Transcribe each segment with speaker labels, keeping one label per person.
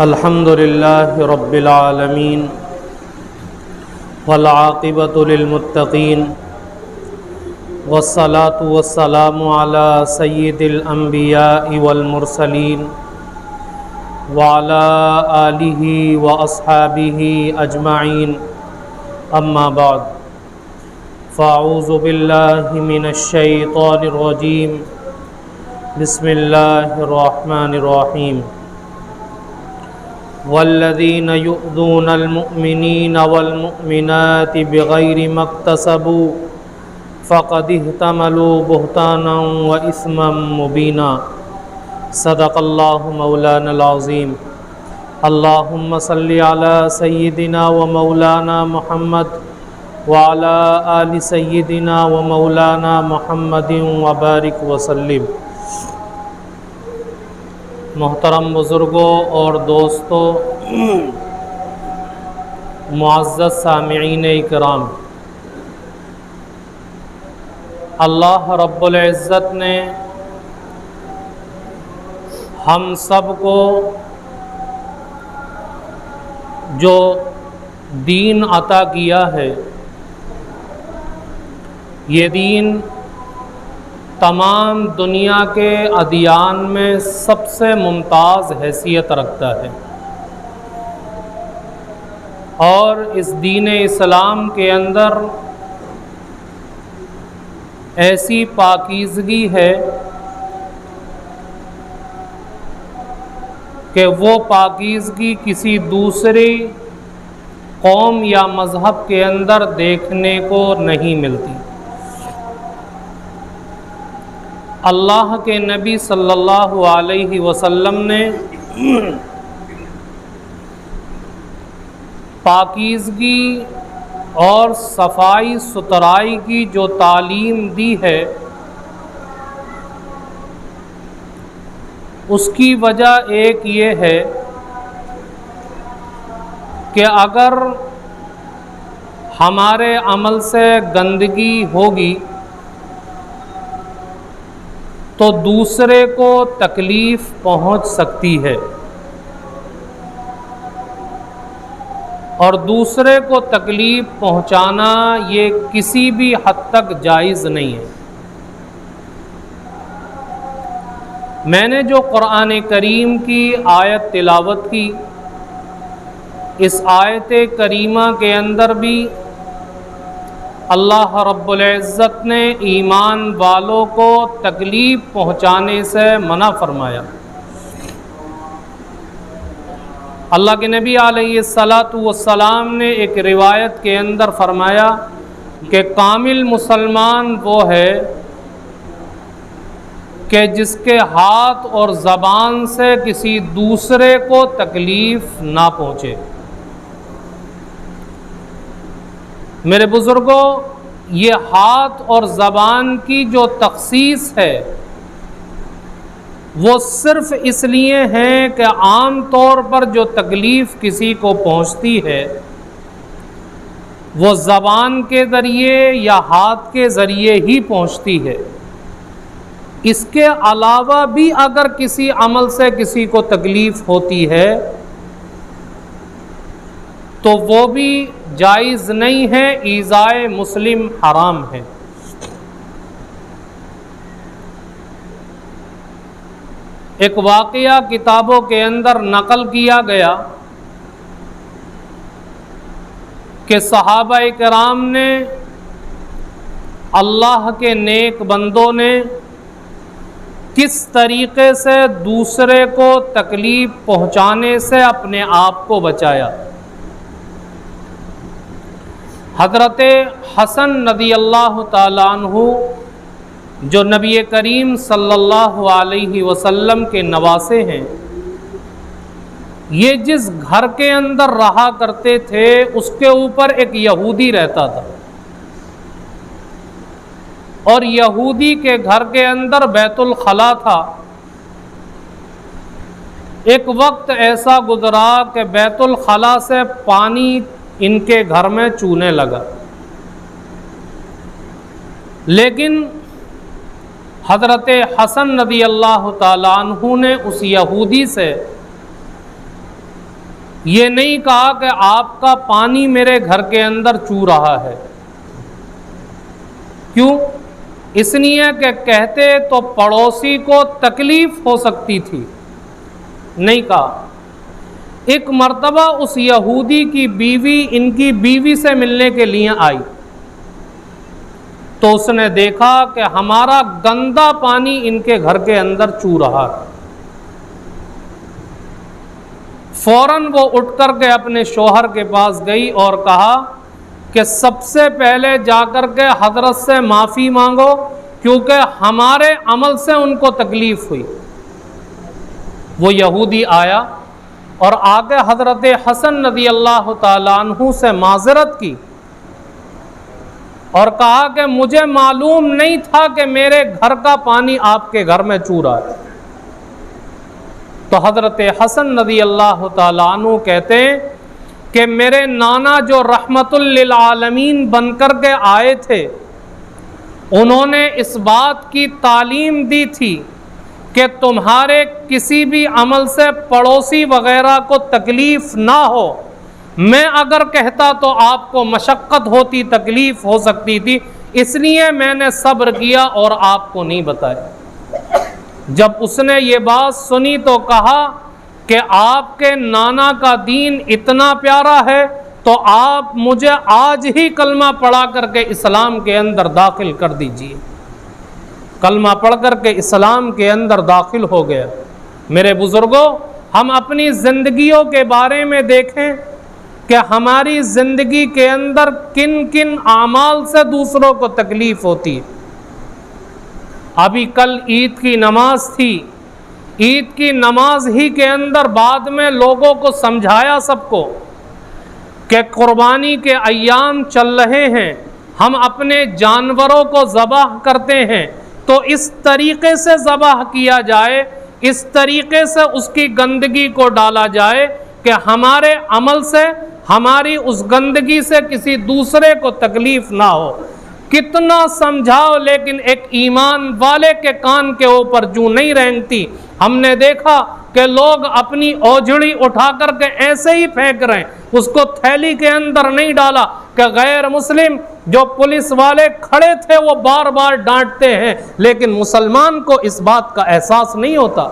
Speaker 1: الحمد للہ رب العالمین والعاقبۃ للمتقین والصلاة والسلام علی سید الانبیاء والمرسلین وعلی آلہ واصحابہ اجمعین اما بعد فاعوذ باللہ من الشیطان الرجیم بسم اللہ الرحمن الرحیم والذین یؤذون المؤمنین والمؤمنات بغیر ما اکتسبوا فقد احتملوا بہتانا واثما مبینا صدق اللہ مولانا العظیم اللہم صل علی سیدنا و مولانا محمد وعلی آل سیدنا و مولانا محمد وبارک وسلم۔ محترم بزرگوں اور دوستوں، معزز سامعین اکرام، اللہ رب العزت نے ہم سب کو جو دین عطا کیا ہے، یہ دین تمام دنیا کے ادیان میں سب سے ممتاز حیثیت رکھتا ہے، اور اس دین اسلام کے اندر ایسی پاکیزگی ہے کہ وہ پاکیزگی کسی دوسری قوم یا مذہب کے اندر دیکھنے کو نہیں ملتی۔ اللہ کے نبی صلی اللہ علیہ وسلم نے پاکیزگی اور صفائی ستھرائی کی جو تعلیم دی ہے، اس کی وجہ ایک یہ ہے کہ اگر ہمارے عمل سے گندگی ہوگی تو دوسرے کو تکلیف پہنچ سکتی ہے، اور دوسرے کو تکلیف پہنچانا یہ کسی بھی حد تک جائز نہیں ہے۔ میں نے جو قرآن کریم کی آیت تلاوت کی، اس آیت کریمہ کے اندر بھی اللہ رب العزت نے ایمان والوں کو تکلیف پہنچانے سے منع فرمایا۔ اللہ کے نبی علیہ السلام نے ایک روایت کے اندر فرمایا کہ کامل مسلمان وہ ہے کہ جس کے ہاتھ اور زبان سے کسی دوسرے کو تکلیف نہ پہنچے۔ میرے بزرگوں، یہ ہاتھ اور زبان کی جو تخصیص ہے وہ صرف اس لیے ہے کہ عام طور پر جو تکلیف کسی کو پہنچتی ہے وہ زبان کے ذریعے یا ہاتھ کے ذریعے ہی پہنچتی ہے۔ اس کے علاوہ بھی اگر کسی عمل سے کسی کو تکلیف ہوتی ہے تو وہ بھی جائز نہیں ہے، ایذائے مسلم حرام ہے۔ ایک واقعہ کتابوں کے اندر نقل کیا گیا کہ صحابہ کرام نے، اللہ کے نیک بندوں نے کس طریقے سے دوسرے کو تکلیف پہنچانے سے اپنے آپ کو بچایا۔ حضرت حسن رضی اللہ تعالیٰ عنہ جو نبی کریم صلی اللہ علیہ وسلم کے نواسے ہیں، یہ جس گھر کے اندر رہا کرتے تھے اس کے اوپر ایک یہودی رہتا تھا، اور یہودی کے گھر کے اندر بیت الخلا تھا۔ ایک وقت ایسا گزرا کہ بیت الخلا سے پانی ان کے گھر میں چونے لگا، لیکن حضرت حسن رضی اللہ تعالیٰ عنہ نے اس یہودی سے یہ نہیں کہا کہ آپ کا پانی میرے گھر کے اندر چو رہا ہے۔ کیوں؟ اس لیے کہ کہتے تو پڑوسی کو تکلیف ہو سکتی تھی، نہیں کہا۔ ایک مرتبہ اس یہودی کی بیوی ان کی بیوی سے ملنے کے لیے آئی، تو اس نے دیکھا کہ ہمارا گندا پانی ان کے گھر کے اندر چو رہا ہے۔ فوراً وہ اٹھ کر کے اپنے شوہر کے پاس گئی اور کہا کہ سب سے پہلے جا کر کے حضرت سے معافی مانگو، کیونکہ ہمارے عمل سے ان کو تکلیف ہوئی۔ وہ یہودی آیا اور آگے حضرت حسن رضی اللہ تعالیٰ عنہ سے معذرت کی اور کہا کہ مجھے معلوم نہیں تھا کہ میرے گھر کا پانی آپ کے گھر میں چو رہا ہے۔ تو حضرت حسن رضی اللہ تعالیٰ عنہ کہتے ہیں کہ میرے نانا جو رحمت للعالمین بن کر کے آئے تھے، انہوں نے اس بات کی تعلیم دی تھی کہ تمہارے کسی بھی عمل سے پڑوسی وغیرہ کو تکلیف نہ ہو۔ میں اگر کہتا تو آپ کو مشقت ہوتی، تکلیف ہو سکتی تھی، اس لیے میں نے صبر کیا اور آپ کو نہیں بتایا۔ جب اس نے یہ بات سنی تو کہا کہ آپ کے نانا کا دین اتنا پیارا ہے تو آپ مجھے آج ہی کلمہ پڑھا کر کے اسلام کے اندر داخل کر دیجئے۔ کلمہ پڑھ کر کے اسلام کے اندر داخل ہو گیا۔ میرے بزرگوں، ہم اپنی زندگیوں کے بارے میں دیکھیں کہ ہماری زندگی کے اندر کن کن اعمال سے دوسروں کو تکلیف ہوتی ہے۔ ابھی کل عید کی نماز تھی، عید کی نماز ہی کے اندر بعد میں لوگوں کو سمجھایا سب کو کہ قربانی کے ایام چل رہے ہیں، ہم اپنے جانوروں کو ذبح کرتے ہیں تو اس طریقے سے ذبح کیا جائے، اس طریقے سے اس کی گندگی کو ڈالا جائے کہ ہمارے عمل سے، ہماری اس گندگی سے کسی دوسرے کو تکلیف نہ ہو۔ کتنا سمجھاؤ لیکن ایک ایمان والے کے کان کے اوپر جو نہیں رینگتی۔ ہم نے دیکھا کہ لوگ اپنی اوجھڑی اٹھا کر کے ایسے ہی پھینک رہے ہیں، اس کو تھیلی کے اندر نہیں ڈالا کہ غیر مسلم جو پولیس والے کھڑے تھے وہ بار بار ڈانٹتے ہیں، لیکن مسلمان کو اس بات کا احساس نہیں ہوتا۔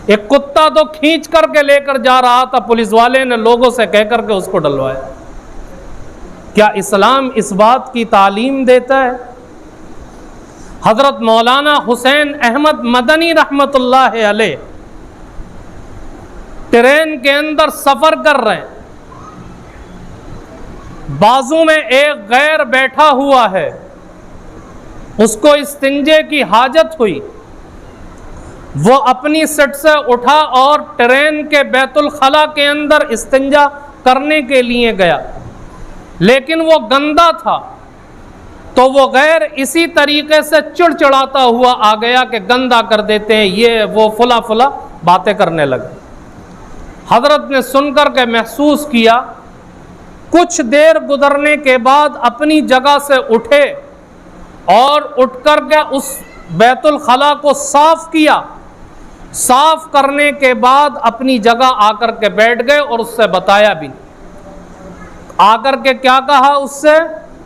Speaker 1: ایک کتا تو کھینچ کر کے لے کر جا رہا تھا، پولیس والے نے لوگوں سے کہہ کر کے اس کو ڈلوایا۔ کیا اسلام اس بات کی تعلیم دیتا ہے؟ حضرت مولانا حسین احمد مدنی رحمت اللہ علیہ ٹرین کے اندر سفر کر رہے ہیں، بازو میں ایک غیر بیٹھا ہوا ہے، اس کو استنجے کی حاجت ہوئی، وہ اپنی سیٹ سے اٹھا اور ٹرین کے بیت الخلا کے اندر استنجا کرنے کے لیے گیا، لیکن وہ گندا تھا تو وہ غیر اسی طریقے سے چڑچڑاتا ہوا آ گیا کہ گندا کر دیتے ہیں، یہ وہ فلا فلا باتیں کرنے لگے۔ حضرت نے سن کر کے محسوس کیا، کچھ دیر گزرنے کے بعد اپنی جگہ سے اٹھے اور اٹھ کر کے اس بیت الخلا کو صاف کیا، صاف کرنے کے بعد اپنی جگہ آ کر کے بیٹھ گئے اور اس سے بتایا بھی۔ آ کر کے کیا کہا اس سے؟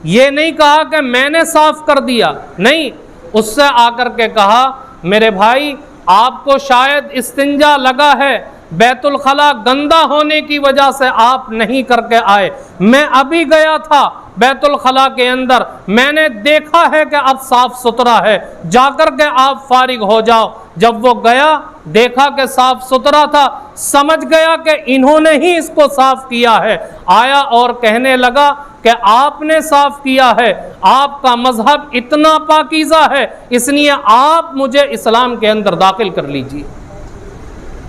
Speaker 1: یہ نہیں کہا کہ میں نے صاف کر دیا، نہیں، اس سے آ کر کے کہا میرے بھائی آپ کو شاید استنجا لگا ہے، بیت الخلا گندا ہونے کی وجہ سے آپ نہیں کر کے آئے، میں ابھی گیا تھا بیت الخلا کے اندر، میں نے دیکھا ہے کہ اب صاف ستھرا ہے، جا کر کے آپ فارغ ہو جاؤ۔ جب وہ گیا دیکھا کہ صاف ستھرا تھا، سمجھ گیا کہ انہوں نے ہی اس کو صاف کیا ہے، آیا اور کہنے لگا کہ آپ نے صاف کیا ہے، آپ کا مذہب اتنا پاکیزہ ہے، اس لیے آپ مجھے اسلام کے اندر داخل کر لیجیے۔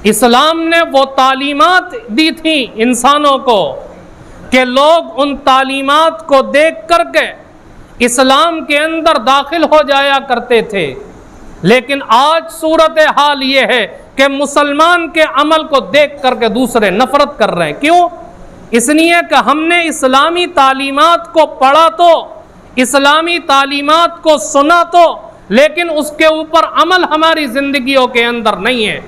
Speaker 1: اسلام نے وہ تعلیمات دی تھیں انسانوں کو کہ لوگ ان تعلیمات کو دیکھ کر کے اسلام کے اندر داخل ہو جایا کرتے تھے، لیکن آج صورتحال یہ ہے کہ مسلمان کے عمل کو دیکھ کر کے دوسرے نفرت کر رہے ہیں۔ کیوں؟ اس لیے کہ ہم نے اسلامی تعلیمات کو پڑھا تو، اسلامی تعلیمات کو سنا تو، لیکن اس کے اوپر عمل ہماری زندگیوں کے اندر نہیں ہے۔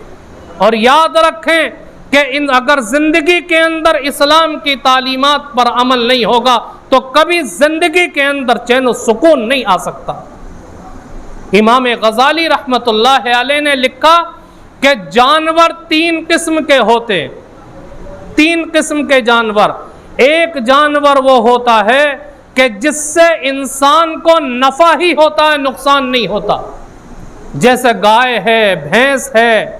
Speaker 1: اور یاد رکھیں کہ اگر زندگی کے اندر اسلام کی تعلیمات پر عمل نہیں ہوگا تو کبھی زندگی کے اندر چین و سکون نہیں آ سکتا۔ امام غزالی رحمت اللہ علیہ نے لکھا کہ جانور تین قسم کے ہوتے، تین قسم کے جانور۔ ایک جانور وہ ہوتا ہے کہ جس سے انسان کو نفع ہی ہوتا ہے، نقصان نہیں ہوتا، جیسے گائے ہے، بھینس ہے،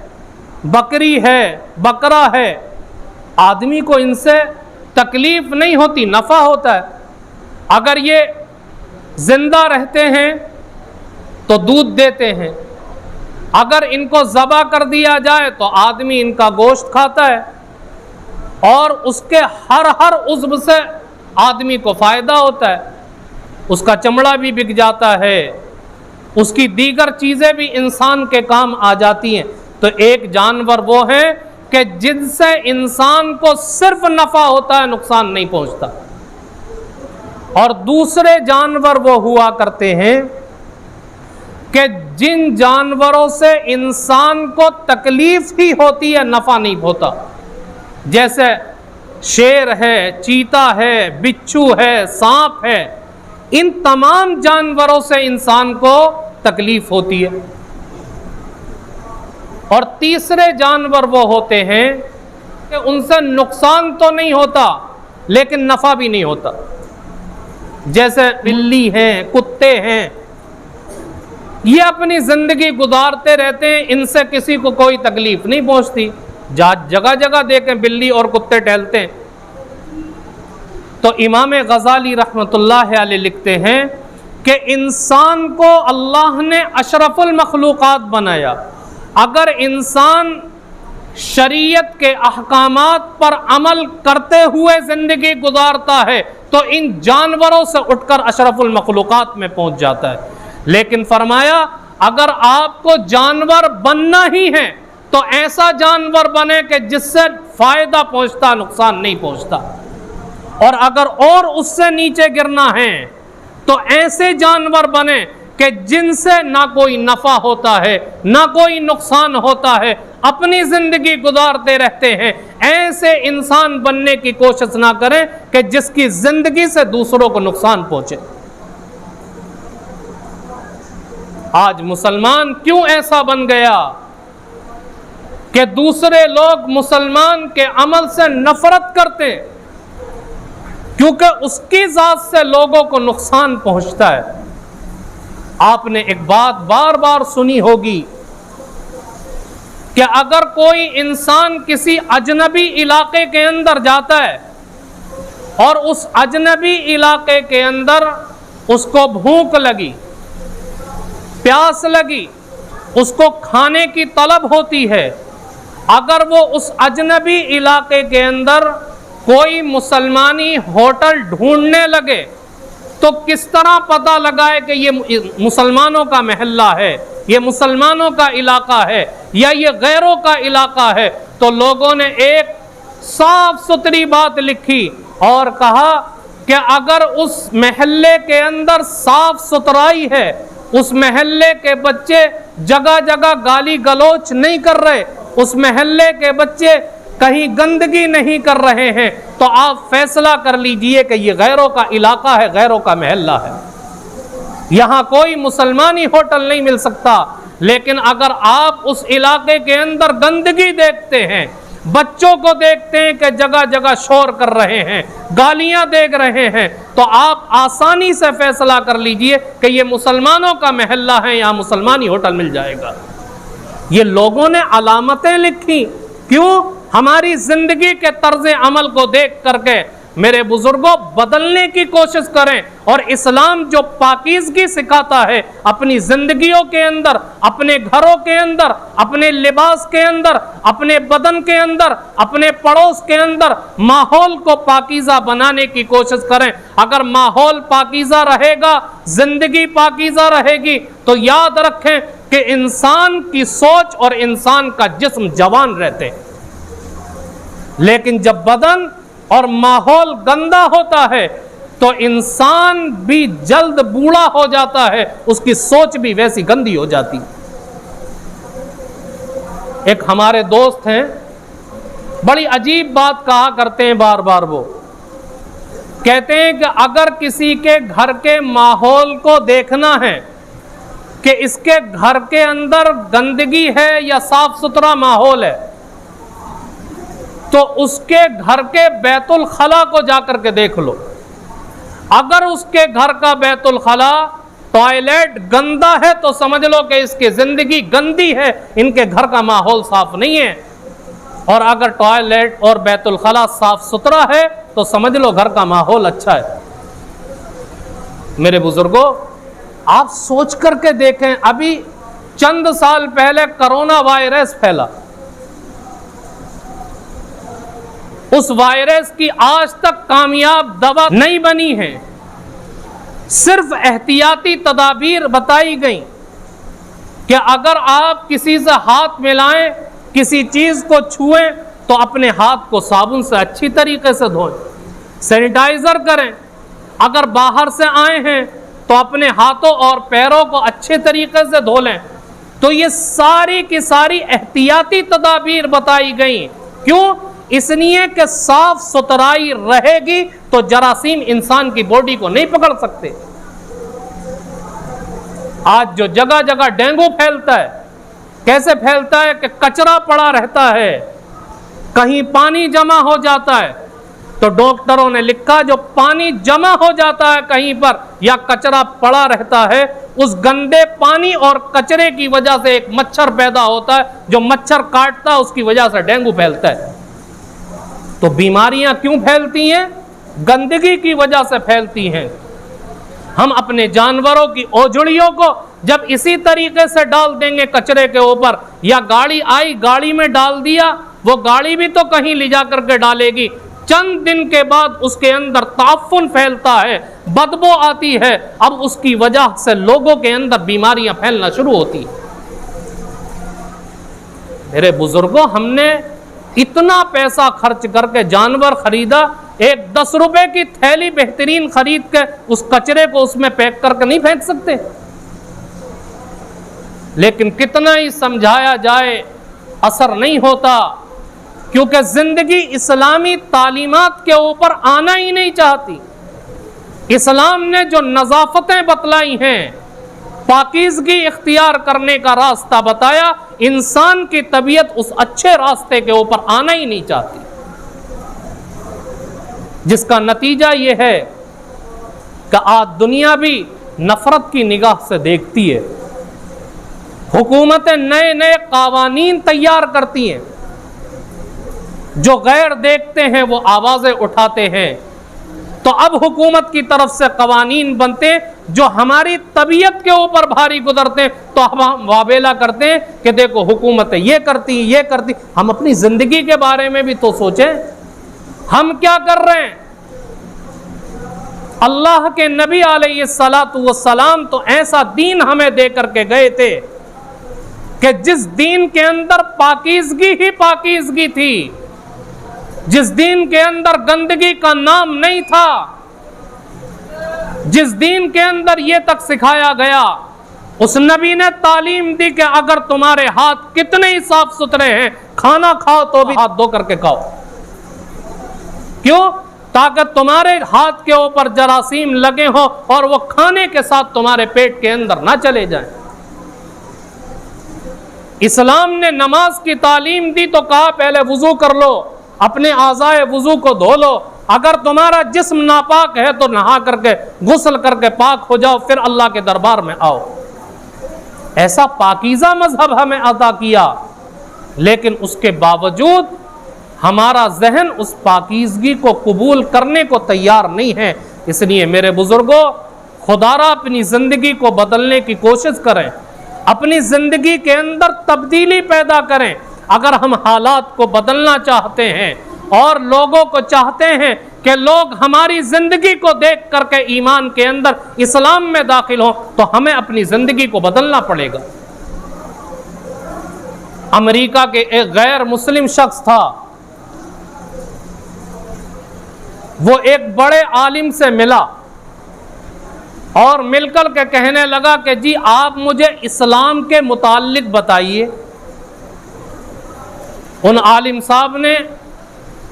Speaker 1: بکری ہے، بکرا ہے۔ آدمی کو ان سے تکلیف نہیں ہوتی، نفع ہوتا ہے۔ اگر یہ زندہ رہتے ہیں تو دودھ دیتے ہیں، اگر ان کو ذبح کر دیا جائے تو آدمی ان کا گوشت کھاتا ہے، اور اس کے ہر عضو سے آدمی کو فائدہ ہوتا ہے، اس کا چمڑا بھی بک جاتا ہے، اس کی دیگر چیزیں بھی انسان کے کام آ جاتی ہیں۔ تو ایک جانور وہ ہے کہ جن سے انسان کو صرف نفع ہوتا ہے، نقصان نہیں پہنچتا۔ اور دوسرے جانور وہ ہوا کرتے ہیں کہ جن جانوروں سے انسان کو تکلیف ہی ہوتی ہے، نفع نہیں ہوتا، جیسے شیر ہے، چیتا ہے، بچھو ہے، سانپ ہے۔ ان تمام جانوروں سے انسان کو تکلیف ہوتی ہے۔ اور تیسرے جانور وہ ہوتے ہیں کہ ان سے نقصان تو نہیں ہوتا لیکن نفع بھی نہیں ہوتا، جیسے بلی ہیں، کتے ہیں۔ یہ اپنی زندگی گزارتے رہتے ہیں، ان سے کسی کو کوئی تکلیف نہیں پہنچتی، جگہ جگہ دیکھیں بلی اور کتے ٹہلتے ہیں۔ تو امام غزالی رحمت اللہ علیہ لکھتے ہیں کہ انسان کو اللہ نے اشرف المخلوقات بنایا۔ اگر انسان شریعت کے احکامات پر عمل کرتے ہوئے زندگی گزارتا ہے تو ان جانوروں سے اٹھ کر اشرف المخلوقات میں پہنچ جاتا ہے۔ لیکن فرمایا اگر آپ کو جانور بننا ہی ہے تو ایسا جانور بنے کہ جس سے فائدہ پہنچتا، نقصان نہیں پہنچتا، اور اگر اور اس سے نیچے گرنا ہے تو ایسے جانور بنے کہ جن سے نہ کوئی نفع ہوتا ہے، نہ کوئی نقصان ہوتا ہے، اپنی زندگی گزارتے رہتے ہیں۔ ایسے انسان بننے کی کوشش نہ کریں کہ جس کی زندگی سے دوسروں کو نقصان پہنچے۔ آج مسلمان کیوں ایسا بن گیا کہ دوسرے لوگ مسلمان کے عمل سے نفرت کرتے، کیونکہ اس کی ذات سے لوگوں کو نقصان پہنچتا ہے۔ آپ نے ایک بات بار بار سنی ہوگی کہ اگر کوئی انسان کسی اجنبی علاقے کے اندر جاتا ہے اور اس اجنبی علاقے کے اندر اس کو بھوک لگی، پیاس لگی، اس کو کھانے کی طلب ہوتی ہے، اگر وہ اس اجنبی علاقے کے اندر کوئی مسلمانی ہوٹل ڈھونڈنے لگے تو کس طرح پتہ لگائے کہ یہ مسلمانوں کا محلہ ہے، یہ مسلمانوں کا علاقہ ہے یا یہ غیروں کا علاقہ ہے؟ تو لوگوں نے ایک صاف ستھری بات لکھی اور کہا کہ اگر اس محلے کے اندر صاف ستھرائی ہے، اس محلے کے بچے جگہ جگہ گالی گلوچ نہیں کر رہے، اس محلے کے بچے کہیں گندگی نہیں کر رہے ہیں، تو آپ فیصلہ کر لیجئے کہ یہ غیروں کا علاقہ ہے، غیروں کا محلہ ہے، یہاں کوئی مسلمانی ہوٹل نہیں مل سکتا۔ لیکن اگر آپ اس علاقے کے اندر گندگی دیکھتے ہیں، بچوں کو دیکھتے ہیں کہ جگہ جگہ شور کر رہے ہیں، گالیاں دیکھ رہے ہیں، تو آپ آسانی سے فیصلہ کر لیجئے کہ یہ مسلمانوں کا محلہ ہے، یہاں مسلمانی ہوٹل مل جائے گا۔ یہ لوگوں نے علامتیں لکھی، کیوں؟ ہماری زندگی کے طرز عمل کو دیکھ کر کے میرے بزرگوں بدلنے کی کوشش کریں، اور اسلام جو پاکیزگی سکھاتا ہے اپنی زندگیوں کے اندر، اپنے گھروں کے اندر، اپنے لباس کے اندر، اپنے بدن کے اندر، اپنے پڑوس کے اندر ماحول کو پاکیزہ بنانے کی کوشش کریں۔ اگر ماحول پاکیزہ رہے گا، زندگی پاکیزہ رہے گی، تو یاد رکھیں کہ انسان کی سوچ اور انسان کا جسم جوان رہتے ہیں، لیکن جب بدن اور ماحول گندا ہوتا ہے تو انسان بھی جلد بوڑھا ہو جاتا ہے، اس کی سوچ بھی ویسی گندی ہو جاتی۔ ایک ہمارے دوست ہیں، بڑی عجیب بات کہا کرتے ہیں بار بار، وہ کہتے ہیں کہ اگر کسی کے گھر کے ماحول کو دیکھنا ہے کہ اس کے گھر کے اندر گندگی ہے یا صاف ستھرا ماحول ہے، تو اس کے گھر کے بیت الخلا کو جا کر کے دیکھ لو۔ اگر اس کے گھر کا بیت الخلا ٹوائلٹ گندا ہے تو سمجھ لو کہ اس کی زندگی گندی ہے، ان کے گھر کا ماحول صاف نہیں ہے، اور اگر ٹوائلٹ اور بیت الخلا صاف ستھرا ہے تو سمجھ لو گھر کا ماحول اچھا ہے۔ میرے بزرگوں، آپ سوچ کر کے دیکھیں، ابھی چند سال پہلے کرونا وائرس پھیلا، اس وائرس کی آج تک کامیاب دوا نہیں بنی ہے، صرف احتیاطی تدابیر بتائی گئیں کہ اگر آپ کسی سے ہاتھ ملائیں، کسی چیز کو چھوئیں تو اپنے ہاتھ کو صابن سے اچھی طریقے سے دھوئیں، سینیٹائزر کریں، اگر باہر سے آئے ہیں تو اپنے ہاتھوں اور پیروں کو اچھے طریقے سے دھو لیں۔ تو یہ ساری کی ساری احتیاطی تدابیر بتائی گئیں، کیوں؟ اس لیے کہ صاف ستھرائی رہے گی تو جراثیم انسان کی باڈی کو نہیں پکڑ سکتے۔ آج جو جگہ جگہ ڈینگو پھیلتا ہے، کیسے پھیلتا ہے کہ کچرا پڑا رہتا ہے، کہیں پانی جمع ہو جاتا ہے تو ڈاکٹروں نے لکھا جو پانی جمع ہو جاتا ہے کہیں پر یا کچرا پڑا رہتا ہے، اس گندے پانی اور کچرے کی وجہ سے ایک مچھر پیدا ہوتا ہے، جو مچھر کاٹتا ہے اس کی وجہ سے ڈینگو پھیلتا ہے۔ تو بیماریاں کیوں پھیلتی ہیں؟ گندگی کی وجہ سے پھیلتی ہیں۔ ہم اپنے جانوروں کی اوجڑیوں کو جب اسی طریقے سے ڈال دیں گے کچرے کے اوپر، یا گاڑی آئی گاڑی میں ڈال دیا، وہ گاڑی بھی تو کہیں لے جا کر کے ڈالے گی، چند دن کے بعد اس کے اندر تعفن پھیلتا ہے، بدبو آتی ہے، اب اس کی وجہ سے لوگوں کے اندر بیماریاں پھیلنا شروع ہوتی ہیں۔ میرے بزرگوں، ہم نے اتنا پیسہ خرچ کر کے جانور خریدا، ایک 10 روپے کی تھیلی بہترین خرید کے اس کچرے کو اس میں پیک کر کے نہیں پھینک سکتے؟ لیکن کتنا ہی سمجھایا جائے اثر نہیں ہوتا، کیونکہ زندگی اسلامی تعلیمات کے اوپر آنا ہی نہیں چاہتی۔ اسلام نے جو نظافتیں بتلائی ہیں، پاکیزگی اختیار کرنے کا راستہ بتایا، انسان کی طبیعت اس اچھے راستے کے اوپر آنا ہی نہیں چاہتی، جس کا نتیجہ یہ ہے کہ آج دنیا بھی نفرت کی نگاہ سے دیکھتی ہے، حکومتیں نئے نئے قوانین تیار کرتی ہیں، جو غیر دیکھتے ہیں وہ آوازیں اٹھاتے ہیں۔ تو اب حکومت کی طرف سے قوانین بنتے ہیں جو ہماری طبیعت کے اوپر بھاری گزرتے ہیں، تو ہم وابیلا کرتے ہیں کہ دیکھو حکومتیں یہ کرتی یہ کرتی۔ ہم اپنی زندگی کے بارے میں بھی تو سوچیں، ہم کیا کر رہے ہیں؟ اللہ کے نبی علیہ الصلاۃ والسلام تو ایسا دین ہمیں دے کر کے گئے تھے کہ جس دین کے اندر پاکیزگی ہی پاکیزگی تھی، جس دین کے اندر گندگی کا نام نہیں تھا، جس دین کے اندر یہ تک سکھایا گیا، اس نبی نے تعلیم دی کہ اگر تمہارے ہاتھ کتنے ہی صاف ستھرے ہیں، کھانا کھاؤ تو بھی ہاتھ دھو کر کے کھاؤ۔ کیوں؟ تاکہ تمہارے ہاتھ کے اوپر جراثیم لگے ہوں اور وہ کھانے کے ساتھ تمہارے پیٹ کے اندر نہ چلے جائیں۔ اسلام نے نماز کی تعلیم دی تو کہا پہلے وضو کر لو، اپنے اعضائے وضو کو دھو لو، اگر تمہارا جسم ناپاک ہے تو نہا کر کے غسل کر کے پاک ہو جاؤ، پھر اللہ کے دربار میں آؤ۔ ایسا پاکیزہ مذہب ہمیں عطا کیا، لیکن اس کے باوجود ہمارا ذہن اس پاکیزگی کو قبول کرنے کو تیار نہیں ہے۔ اس لیے میرے بزرگوں، خدا را اپنی زندگی کو بدلنے کی کوشش کریں، اپنی زندگی کے اندر تبدیلی پیدا کریں۔ اگر ہم حالات کو بدلنا چاہتے ہیں اور لوگوں کو چاہتے ہیں کہ لوگ ہماری زندگی کو دیکھ کر کے ایمان کے اندر اسلام میں داخل ہوں، تو ہمیں اپنی زندگی کو بدلنا پڑے گا۔ امریکہ کے ایک غیر مسلم شخص تھا، وہ ایک بڑے عالم سے ملا اور مل کر کے کہنے لگا کہ جی آپ مجھے اسلام کے متعلق بتائیے۔ ان عالم صاحب نے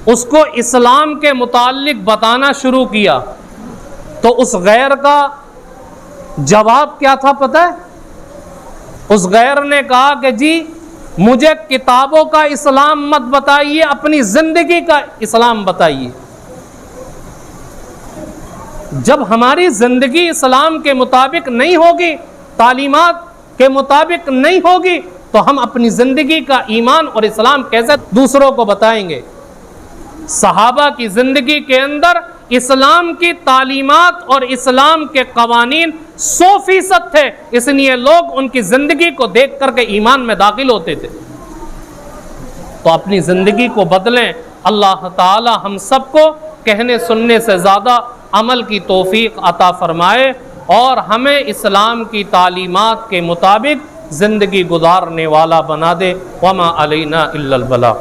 Speaker 1: اس کو اسلام کے متعلق بتانا شروع کیا تو اس غیر کا جواب کیا تھا پتہ ہے؟ اس غیر نے کہا کہ جی مجھے کتابوں کا اسلام مت بتائیے، اپنی زندگی کا اسلام بتائیے۔ جب ہماری زندگی اسلام کے مطابق نہیں ہوگی، تعلیمات کے مطابق نہیں ہوگی، تو ہم اپنی زندگی کا ایمان اور اسلام کیسے دوسروں کو بتائیں گے؟ صحابہ کی زندگی کے اندر اسلام کی تعلیمات اور اسلام کے قوانین 100% تھے، اس لیے لوگ ان کی زندگی کو دیکھ کر کے ایمان میں داخل ہوتے تھے۔ تو اپنی زندگی کو بدلیں۔ اللہ تعالی ہم سب کو کہنے سننے سے زیادہ عمل کی توفیق عطا فرمائے اور ہمیں اسلام کی تعلیمات کے مطابق زندگی گزارنے والا بنا دے۔ وما علینا الا البلاغ۔